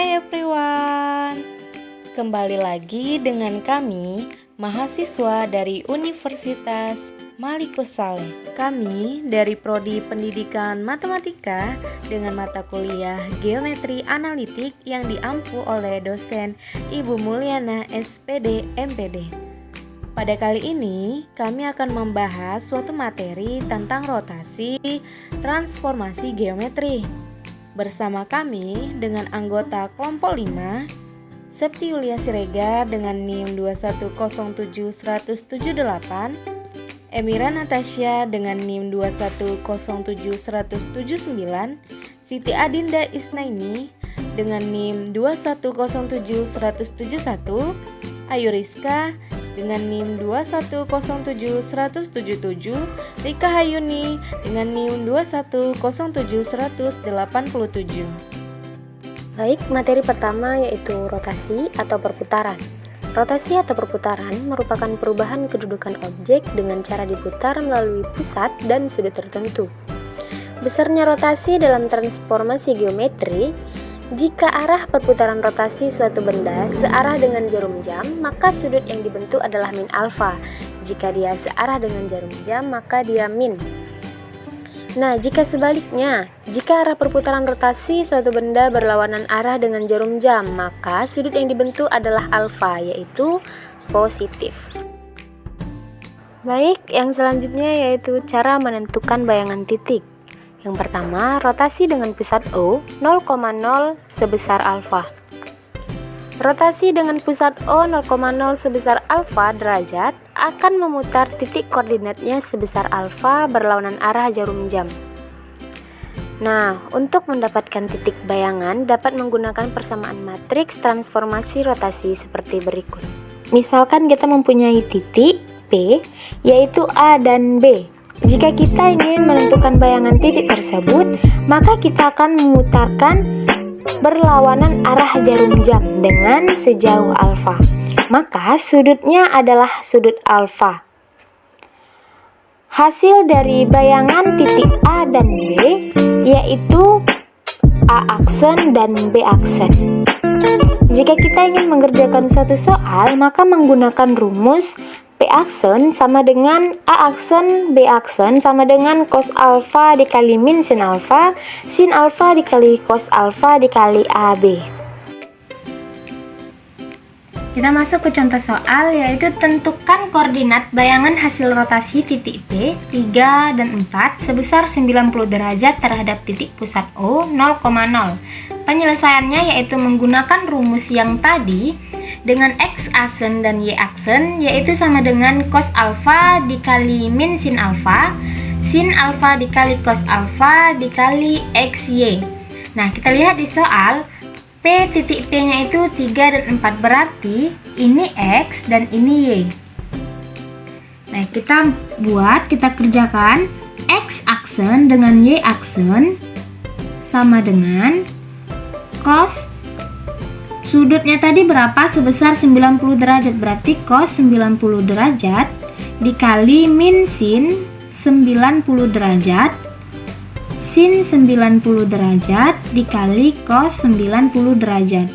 Hai everyone, kembali lagi dengan kami, mahasiswa dari Universitas Malikus Saleh. Kami dari Prodi Pendidikan Matematika dengan mata kuliah Geometri Analitik yang diampu oleh dosen Ibu Mulyana SPD MPD. Pada kali ini, kami akan membahas suatu materi tentang rotasi transformasi geometri. Bersama kami dengan anggota kelompok 5, Septi Yulia Siregar dengan NIM 2107178, Emira Natasha dengan NIM 2107179, Siti Adinda Isnaini dengan NIM 2107171, Ayu Rizka dengan NIM 2107177, Rika Hayuni dengan NIM 2107187. Baik, materi pertama yaitu rotasi atau perputaran. Rotasi atau perputaran merupakan perubahan kedudukan objek dengan cara diputar melalui pusat dan sudut tertentu. Besarnya rotasi dalam transformasi geometri. Jika arah perputaran rotasi suatu benda searah dengan jarum jam, maka sudut yang dibentuk adalah min alfa. Jika dia searah dengan jarum jam, maka dia min. Nah, jika sebaliknya, jika arah perputaran rotasi suatu benda berlawanan arah dengan jarum jam, maka sudut yang dibentuk adalah alfa, yaitu positif. Baik, yang selanjutnya yaitu cara menentukan bayangan titik. Yang pertama, rotasi dengan pusat O 0,0 sebesar alfa. Rotasi dengan pusat O 0,0 sebesar alfa derajat akan memutar titik koordinatnya sebesar alfa berlawanan arah jarum jam. Nah, untuk mendapatkan titik bayangan dapat menggunakan persamaan matriks transformasi rotasi seperti berikut. Misalkan kita mempunyai titik P, yaitu A dan B. Jika kita ingin menentukan bayangan titik tersebut, maka kita akan memutarkan berlawanan arah jarum jam dengan sejauh alfa. Maka sudutnya adalah sudut alfa. Hasil dari bayangan titik A dan B yaitu A aksen dan B aksen. Jika kita ingin mengerjakan suatu soal, maka menggunakan rumus P aksen sama dengan A aksen, B aksen sama dengan cos alfa dikali min sin alfa dikali cos alfa dikali AB. Kita masuk ke contoh soal, yaitu tentukan koordinat bayangan hasil rotasi titik P 3 dan 4 sebesar 90 derajat terhadap titik pusat O 0,0. Penyelesaiannya yaitu menggunakan rumus yang tadi dengan X aksen dan Y aksen, yaitu sama dengan cos alfa dikali min sin alfa dikali cos alfa dikali XY. Nah, kita lihat di soal P titik P nya itu 3 dan 4, berarti ini X dan ini Y. Nah, kita kerjakan X aksen dengan Y aksen sama dengan cos sudutnya tadi berapa? Sebesar 90 derajat, berarti cos 90 derajat dikali min sin 90 derajat sin 90 derajat dikali cos 90 derajat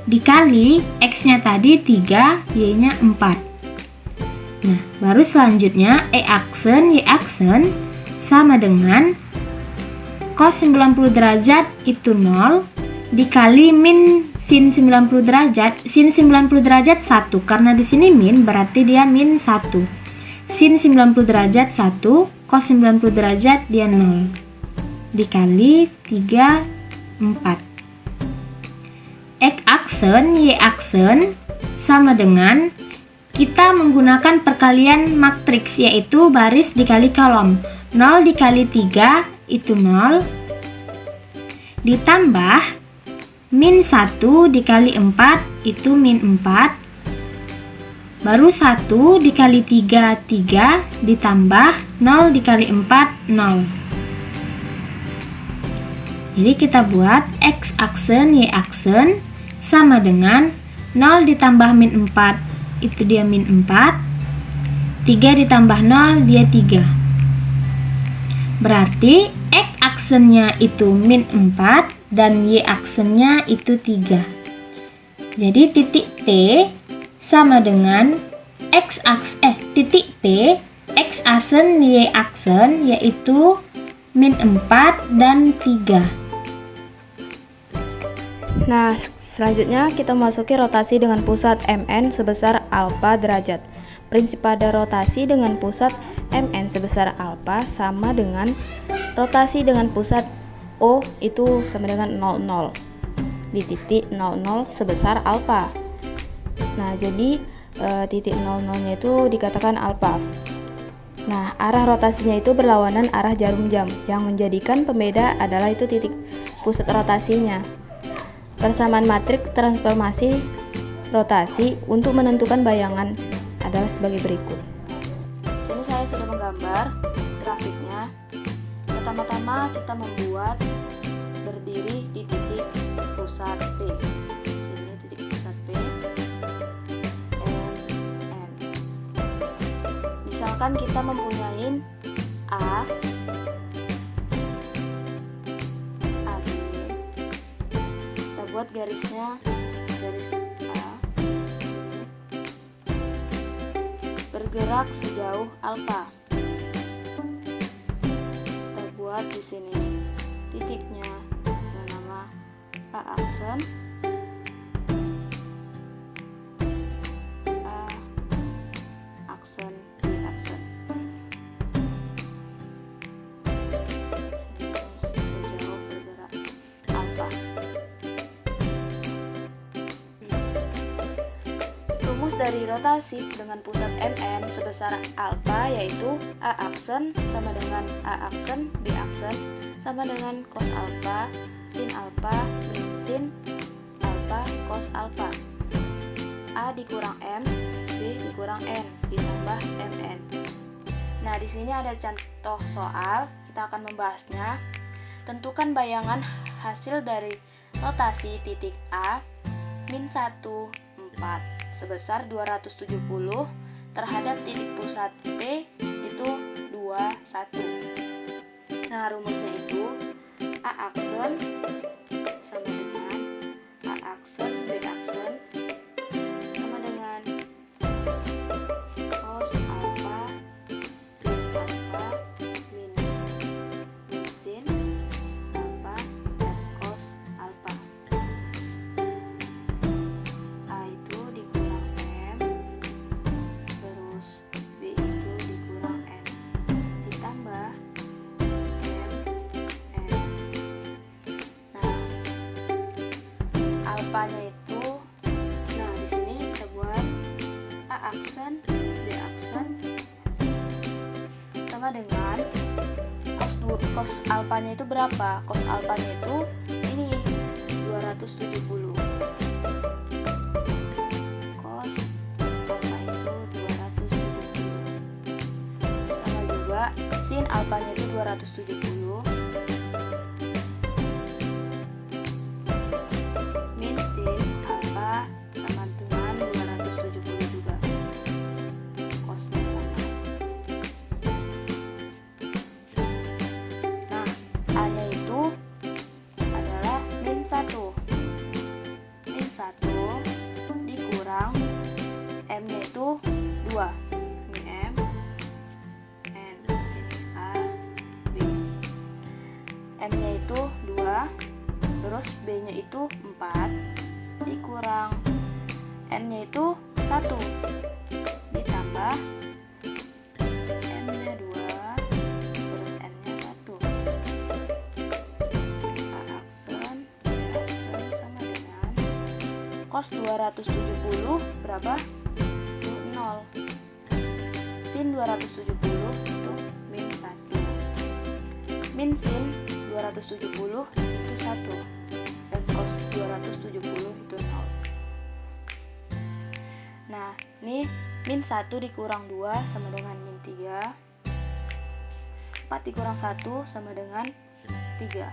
dikali X nya tadi 3, Y nya 4. Nah, baru selanjutnya E aksen, Y aksen sama dengan cos 90 derajat itu 0 dikali min sin 90 derajat. Sin 90 derajat 1, karena di sini min berarti dia min 1. Sin 90 derajat 1, cos 90 derajat dia 0 dikali 3, 4. X aksen, Y aksen sama dengan kita menggunakan perkalian matriks, yaitu baris dikali kolom. 0 dikali 3 itu 0 ditambah min 1 dikali 4 itu min 4, baru 1 dikali 3, 3 ditambah 0 dikali 4, 0. Jadi kita buat X aksen, Y aksen sama dengan 0 ditambah min 4 itu dia min 4, 3 ditambah 0 dia 3. Berarti X aksennya itu min 4 dan Y aksennya itu 3. Jadi titik P sama dengan titik P X aksen Y aksen yaitu min 4 dan 3. Nah, selanjutnya kita masuki rotasi dengan pusat MN sebesar alfa derajat. Prinsip pada rotasi dengan pusat MN sebesar alfa sama dengan rotasi dengan pusat O itu sama dengan 00 di titik 00 sebesar alfa. Nah, jadi titik 00-nya itu dikatakan alfa. Nah, arah rotasinya itu berlawanan arah jarum jam. Yang menjadikan pembeda adalah itu titik pusat rotasinya. Persamaan matriks transformasi rotasi untuk menentukan bayangan adalah sebagai berikut. Ini saya sudah menggambar grafiknya. Pertama-tama kita membuat berdiri di titik pusat P. Sini titik pusat P. N. Misalkan kita mempunyai A, AB. Kita buat garisnya garis A. Bergerak sejauh alfa. Kita buat di sini titiknya dengan nama A aksen, A aksen, B aksen. Sejauh bergerak alfa. Rumus dari rotasi dengan pusat MN sebesar alfa yaitu A aksen sama dengan A aksen, B aksen sama dengan cos alfa, sin alfa, min sin alfa, cos alfa. A dikurang M, B dikurang N ditambah MN. Nah, di sini ada contoh soal, kita akan membahasnya. Tentukan bayangan hasil dari rotasi titik A min 1, 4 sebesar 270 terhadap titik pusat P itu 2, 1. Nah, rumusnya itu A aksen sama dengan A aksen, B aksen sama dengan cos alfa, sin alfa, min sin alfa, dan cos alfa. A itu dikurang M, terus B itu dikurang N, ditambah M, N. Nah, alfanya itu, nah di sini kita buat A aksen, B aksen sama dengan cos alfanya itu berapa? Cos alfanya itu ini 270. Cos alfa itu 270. Sama juga sin alfanya itu 270. Min sin alfa sama dengan 270 juga. Cosnya sama. Nah, A-nya itu adalah min 1. Min 1 dikurang M-nya itu 2. Ini M, N, ini A, B. M-nya itu 2, terus B-nya itu 4, dikurang N-nya itu 1, ditambah M-nya 2, terus N-nya 1. A aksen, B aksen sama dengan cos 270 berapa? Itu 0. Sin 270 itu min 1. Min sin 270 itu 1. Dan cos 270 itu 0. Nah, ini min 1 dikurang 2 sama dengan min 3. 4 dikurang 1 sama dengan 3.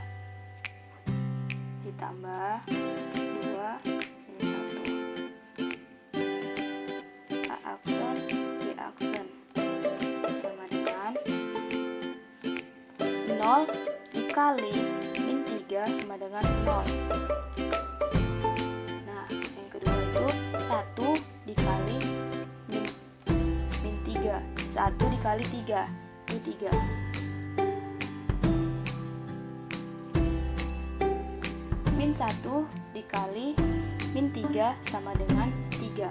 Ditambah 2, ini 1. A aksen, B aksen sama dengan 0 kali min 3 sama dengan 0. Nah, yang kedua itu 1 dikali min 3. 1 dikali 3 itu 3. Min 1 dikali min 3 sama dengan 3.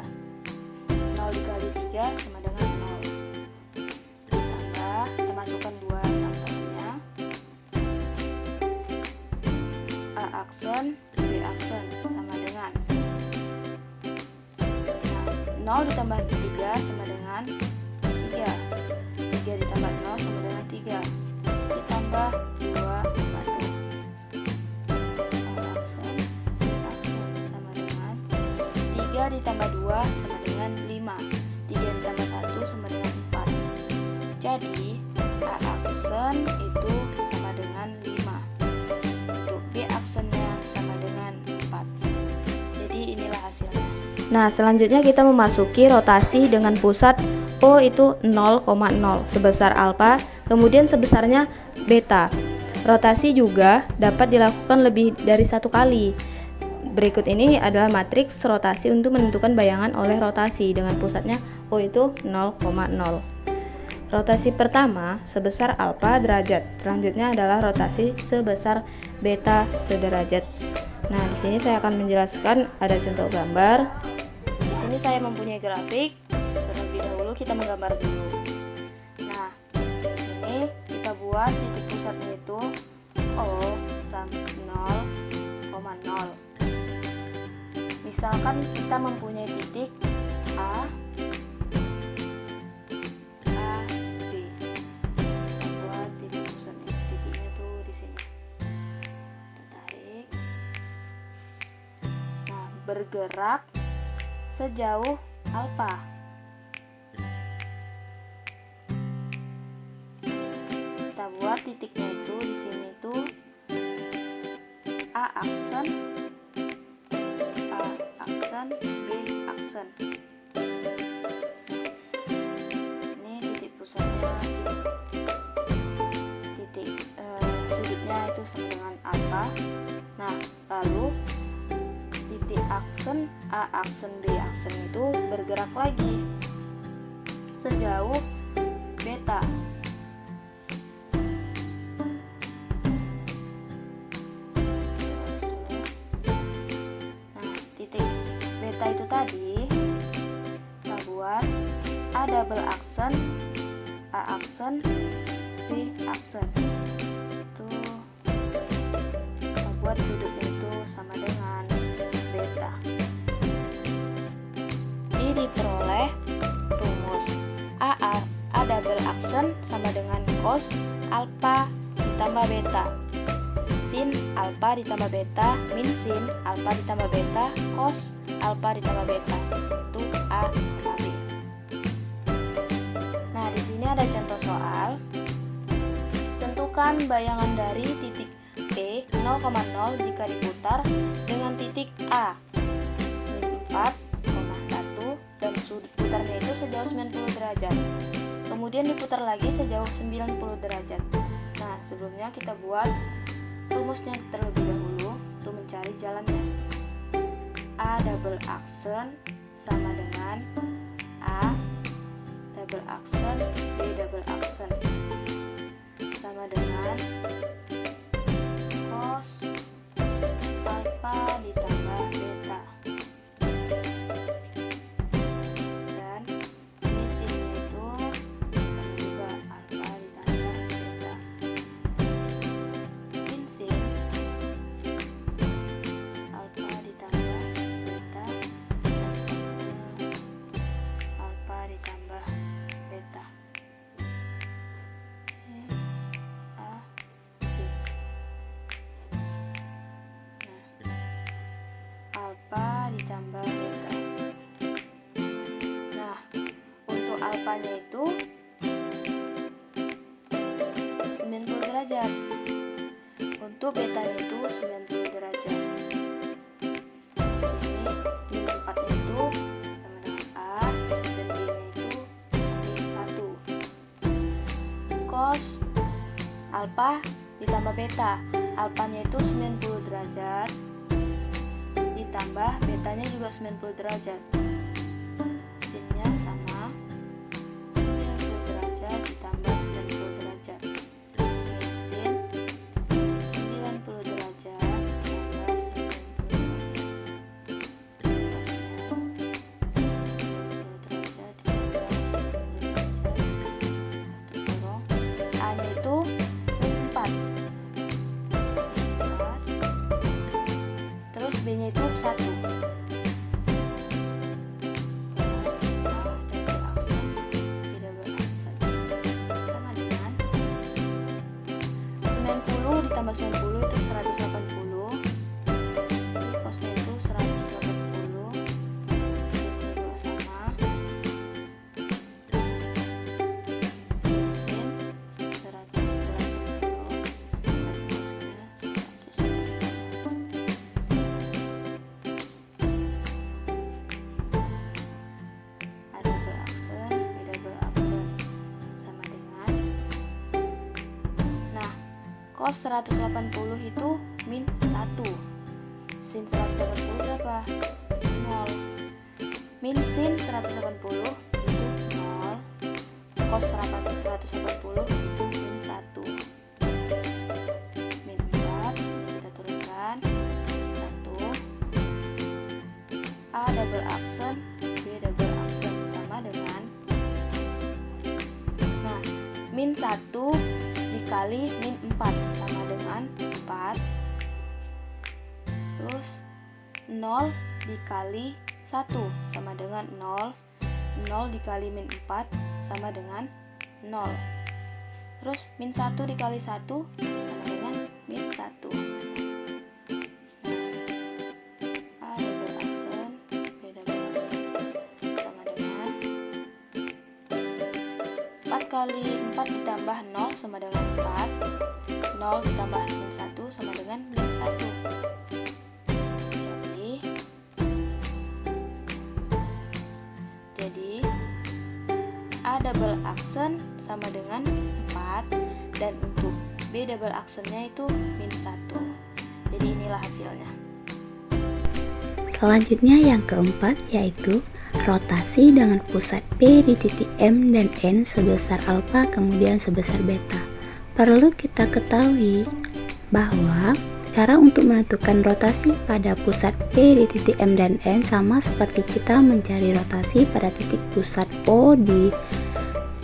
0 dikali 3 sama dengan 0. Ditambah, kita masukkan 2 satunya. A aksen, B aksen sama dengan 0 ditambah 3 sama dengan 3. 3 ditambah 0 sama dengan 3. Ditambah 2 1. Ditambah 2 sama dengan 5. 3 ditambah 1 sama dengan 4. Jadi A aksen itu sama dengan 5. Untuk B aksennya sama dengan 4. Jadi inilah hasilnya. Nah, selanjutnya kita memasuki rotasi dengan pusat O itu 0,0 sebesar alfa, kemudian sebesarnya beta. Rotasi juga dapat dilakukan lebih dari satu kali. Berikut ini adalah matriks rotasi untuk menentukan bayangan oleh rotasi dengan pusatnya O itu 0,0. Rotasi pertama sebesar alfa derajat. Selanjutnya adalah rotasi sebesar beta sederajat. Nah, di sini saya akan menjelaskan, ada contoh gambar. Di sini saya mempunyai grafik. Terlebih dahulu kita menggambar dulu. Nah, di sini kita buat titik pusatnya itu O sama 0,0. Misalkan kita mempunyai titik A, B. Kita buat titik pusatnya, titiknya tuh di sini. Kita tarik. Nah, bergerak sejauh alfa. Kita buat titiknya itu di sini tuh A aksen, B aksen. Ini titik pusatnya, sudutnya itu sama dengan alfa. Nah, lalu titik aksen A aksen B aksen itu bergerak lagi sejauh beta. Itu tadi kita buat A double aksen, A aksen, B aksen. Itu kita buat sudutnya itu sama dengan beta. Ini diperoleh rumus A double aksen sama dengan cos alfa ditambah beta. Sin alfa ditambah beta min sin alfa ditambah beta cos alfa ditambah beta itu A sama B. Nah, di sini ada contoh soal. Tentukan bayangan dari titik P 0,0 jika diputar dengan titik A 4,1 dan sudut putarnya itu sejauh 90 derajat. Kemudian diputar lagi sejauh 90 derajat. Nah, sebelumnya kita buat rumusnya terlebih dahulu untuk mencari jalannya. A double aksen sama dengan A double aksen, B double aksen sama dengan cos alfa ditambah beta. Dan ini sinnya itu sama juga alfa ditambah beta. Min sin alfa ditambah beta alfa ditambah beta. A, B. Nah, alfa ditambah beta. Nah, untuk alfanya itu 90 derajat. Untuk betanya itu 90 derajat. Ini min 4 itu sama dengan A dan B nya itu min 1. Cos alfa ditambah beta. Alfanya itu 90 derajat ditambah betanya juga 90 derajat. Sinnya sama, 90 derajat ditambah 90 derajat. Sin 90 derajat ditambah 90 derajat. A-nya itu 4. Terus B-nya itu 1. Sama dengan 90 ditambah 90 itu 180. Jadi cosnya itu 180. Ini juga sama. Sin 180. Ada beraksen, beda beraksen sama dengan, nah, cos 180 itu min 1. Sin 180 berapa? 0. Min sin 180 itu 0. Cos 180 itu min 1. Min 4, kita turunkan 1. A double aksen, B double aksen sama dengan, nah, min 1 dikali min 4 sama dengan 4. Terus 0 dikali 1 sama dengan 0. 0 dikali min 4 sama dengan 0. Terus min 1 dikali 1 sama dengan min 1. A double aksen, B double aksen sama dengan 4 kali 4 ditambah 0 sama dengan 4. 0 ditambah min 1 sama dengan min 1. Jadi A double aksen sama dengan 4, dan untuk B double aksennya itu min 1. Jadi inilah hasilnya. Selanjutnya yang keempat yaitu rotasi dengan pusat P di titik M dan N sebesar alfa kemudian sebesar beta. Perlu kita ketahui bahwa cara untuk menentukan rotasi pada pusat P di titik M dan N sama seperti kita mencari rotasi pada titik pusat O di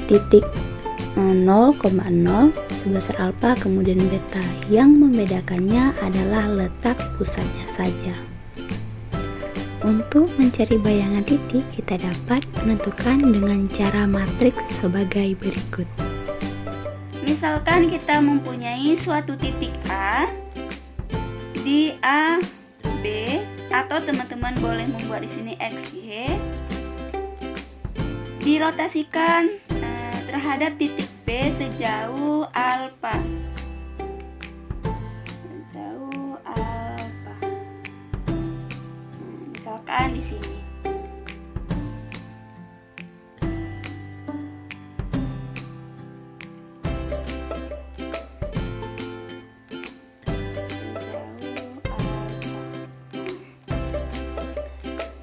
titik 0,0 sebesar alfa kemudian beta. Yang membedakannya adalah letak pusatnya saja. Untuk mencari bayangan titik, kita dapat menentukan dengan cara matriks sebagai berikut. Misalkan kita mempunyai suatu titik A di A, B, atau teman-teman boleh membuat di sini X, Y, dirotasikan terhadap titik B sejauh alfa. Sejauh alfa. Misalkan di sini.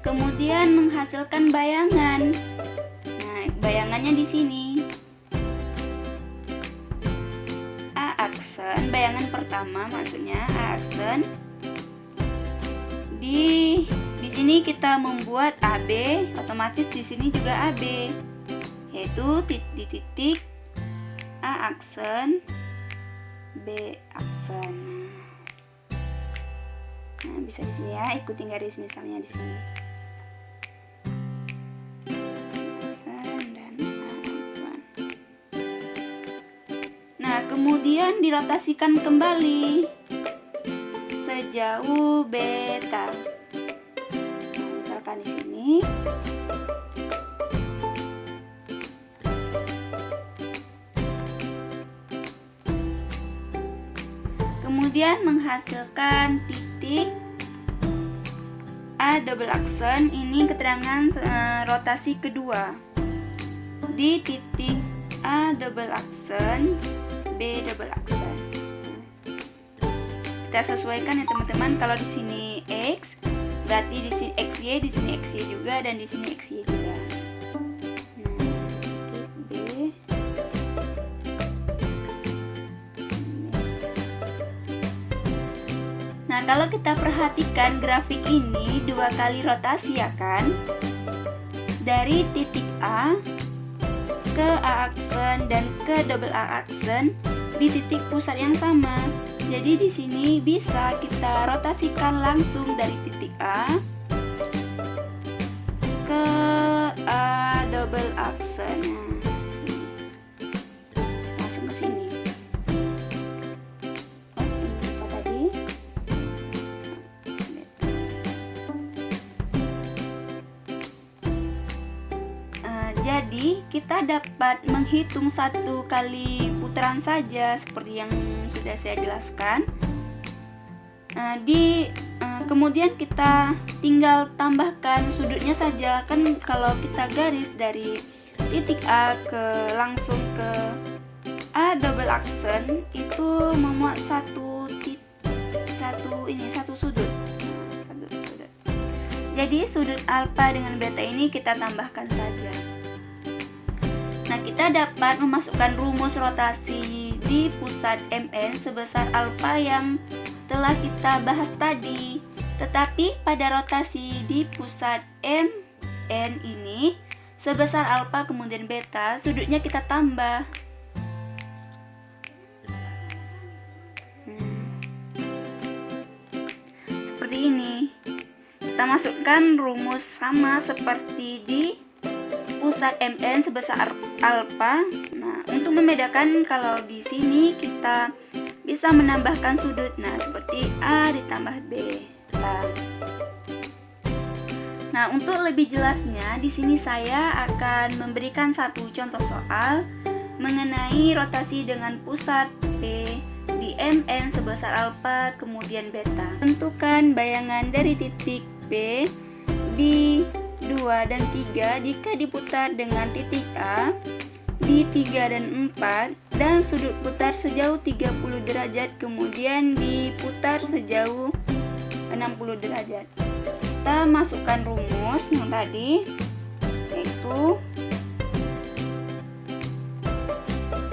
Kemudian menghasilkan bayangan. Nah, bayangannya di sini. A aksen, bayangan pertama maksudnya A aksen. Di sini kita membuat AB, otomatis di sini juga AB. Yaitu di titik A aksen, B aksen. Nah, bisa di sini ya, ikuti garis misalnya di sini. Kemudian dirotasikan kembali sejauh beta. Nah, misalkan di sini. Kemudian menghasilkan titik A double aksen. Ini keterangan rotasi kedua. Di titik A double aksen, B double aksen. kita sesuaikan ya teman-teman. Kalau di sini X, berarti di sini XY, di sini XY juga, dan di sini XY juga. Nah, titik B. Nah, kalau kita perhatikan grafik ini 2 kali rotasi ya kan? Dari titik A ke A aksen dan ke double A aksen di titik pusat yang sama. Jadi di sini bisa kita rotasikan langsung dari titik A ke A double aksen. Langsung ke sini. Apa tadi? Jadi kita dapat menghitung 1 kali putaran saja seperti yang sudah saya jelaskan. Kemudian kita tinggal tambahkan sudutnya saja. Kan kalau kita garis dari titik A langsung ke A double aksen itu memuat satu sudut. Jadi sudut alfa dengan beta ini kita tambahkan saja. Nah, kita dapat memasukkan rumus rotasi di pusat MN sebesar alfa yang telah kita bahas tadi. Tetapi pada rotasi di pusat MN ini sebesar alfa kemudian beta, sudutnya kita tambah. Seperti ini. Kita masukkan rumus sama seperti di pusat MN sebesar alfa. Nah, untuk membedakan kalau di sini kita bisa menambahkan sudut. Nah, seperti A ditambah beta. Nah, untuk lebih jelasnya di sini saya akan memberikan satu contoh soal mengenai rotasi dengan pusat P di MN sebesar alfa kemudian beta. Tentukan bayangan dari titik P di 2 dan 3 jika diputar dengan titik A di 3 dan 4 dan sudut putar sejauh 30 derajat kemudian diputar sejauh 60 derajat. Kita masukkan rumus yang tadi, yaitu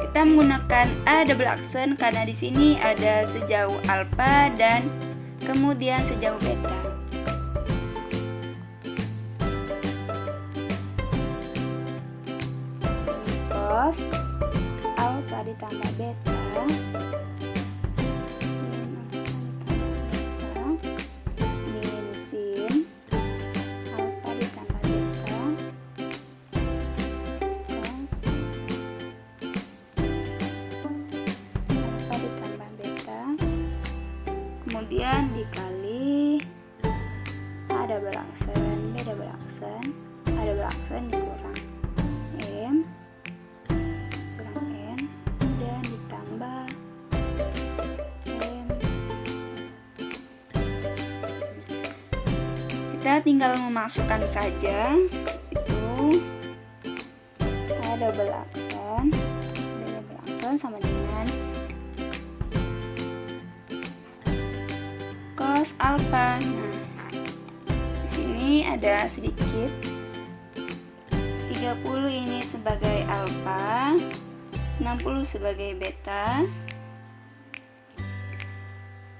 kita menggunakan A double aksen karena di sini ada sejauh alfa dan kemudian sejauh beta. Cos alfa ditambah beta minusin alfa ditambah beta alfa ditambah beta kemudian dikali A double aksen, B double aksen, A double aksen dikurang M kurang N dan ditambah M. Kita tinggal memasukkan saja itu A double aksen, B double aksen sama dengan cos alfa. Nah, di sini ada sedikit 30 ini sebagai alfa, 60 sebagai beta.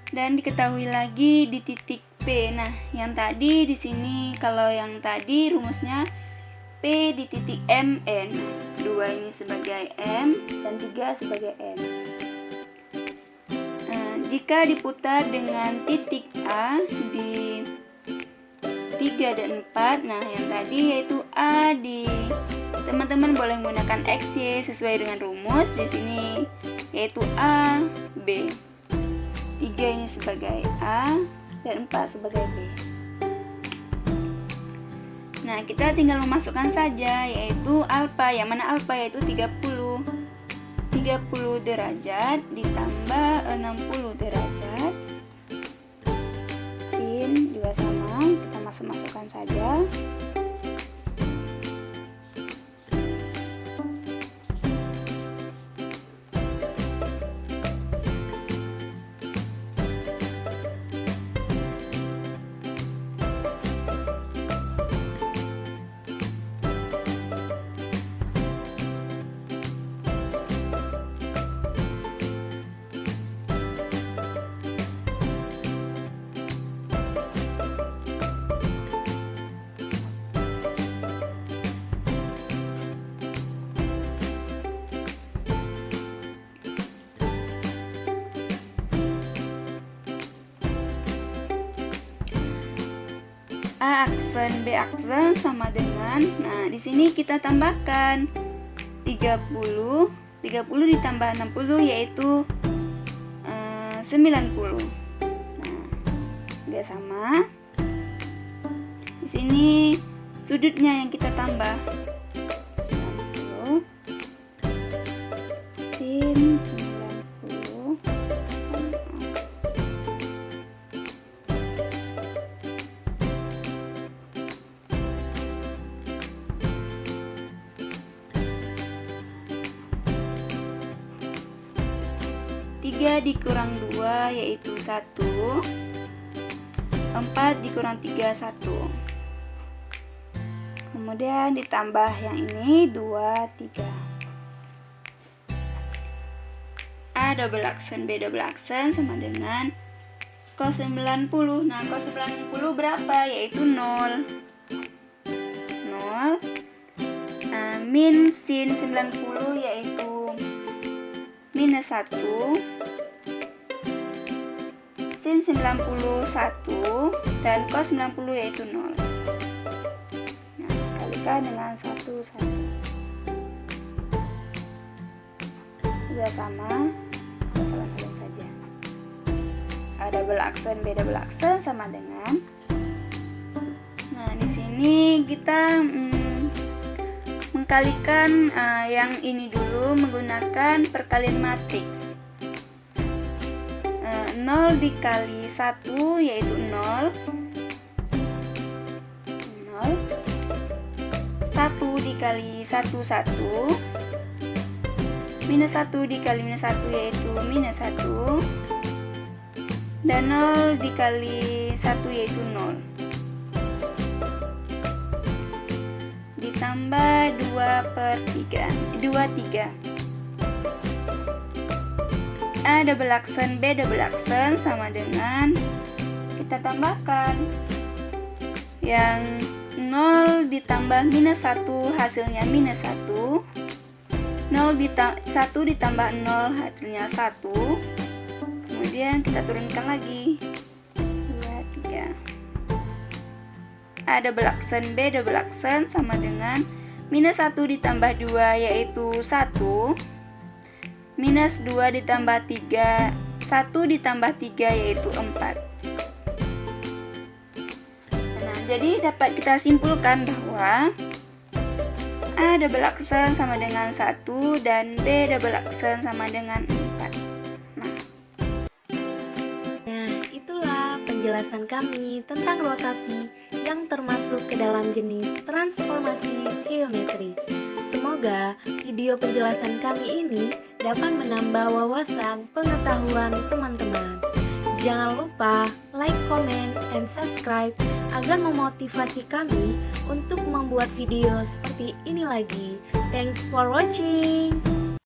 Dan diketahui lagi di titik P. Nah, yang tadi di sini kalau yang tadi rumusnya P di titik MN. 2 ini sebagai M dan 3 sebagai N. Nah, jika diputar dengan titik A di 3 dan 4, nah yang tadi yaitu A di, teman-teman boleh menggunakan XY sesuai dengan rumus di sini yaitu A, B. 3 ini sebagai A dan 4 sebagai B. Nah, kita tinggal memasukkan saja yaitu alfa, yang mana alfa yaitu 30 derajat ditambah 60 derajat. Sin juga sama, kita masukkan saja. aksen B aksen sama dengan, nah di sini kita tambahkan 30 ditambah 60 yaitu 90. Nah, nggak sama. Di sini sudutnya yang kita tambah 90 sin 90. 3 dikurang 2 yaitu 1. 4 dikurang 3 1. Kemudian ditambah yang ini 2 3. A double aksen B double aksen sama dengan cos 90. Nah, cos 90 berapa? Yaitu 0. 0 min sin 90 yaitu minus 1. Sin 91 dan cos 90 yaitu 0. Nah, kalikan dengan 1 juga sama, saling saja. A double aksen B double aksen sama dengan, nah di sini kita mengkalikan yang ini dulu menggunakan perkalian matriks. 0 dikali 1 yaitu 0. 1 dikali 1 1. Minus 1 dikali minus 1 yaitu minus 1. Dan 0 dikali 1 yaitu 0. Ditambah 2/3. A double aksen B double aksen sama dengan, kita tambahkan yang 0 ditambah minus 1 hasilnya minus 1. 1 ditambah 0 hasilnya 1. Kemudian kita turunkan lagi 2 3. A double aksen B double aksen sama dengan minus 1 ditambah 2 yaitu 1. Minus 2 ditambah 3, 1 ditambah 3 yaitu 4. Nah, jadi dapat kita simpulkan bahwa A double aksen sama dengan 1 dan B double aksen sama dengan 4. Nah, itulah penjelasan kami tentang rotasi yang termasuk ke dalam jenis transformasi geometri. Semoga video penjelasan kami ini dapat menambah wawasan pengetahuan teman-teman. Jangan lupa like, comment, and subscribe agar memotivasi kami untuk membuat video seperti ini lagi. Thanks for watching.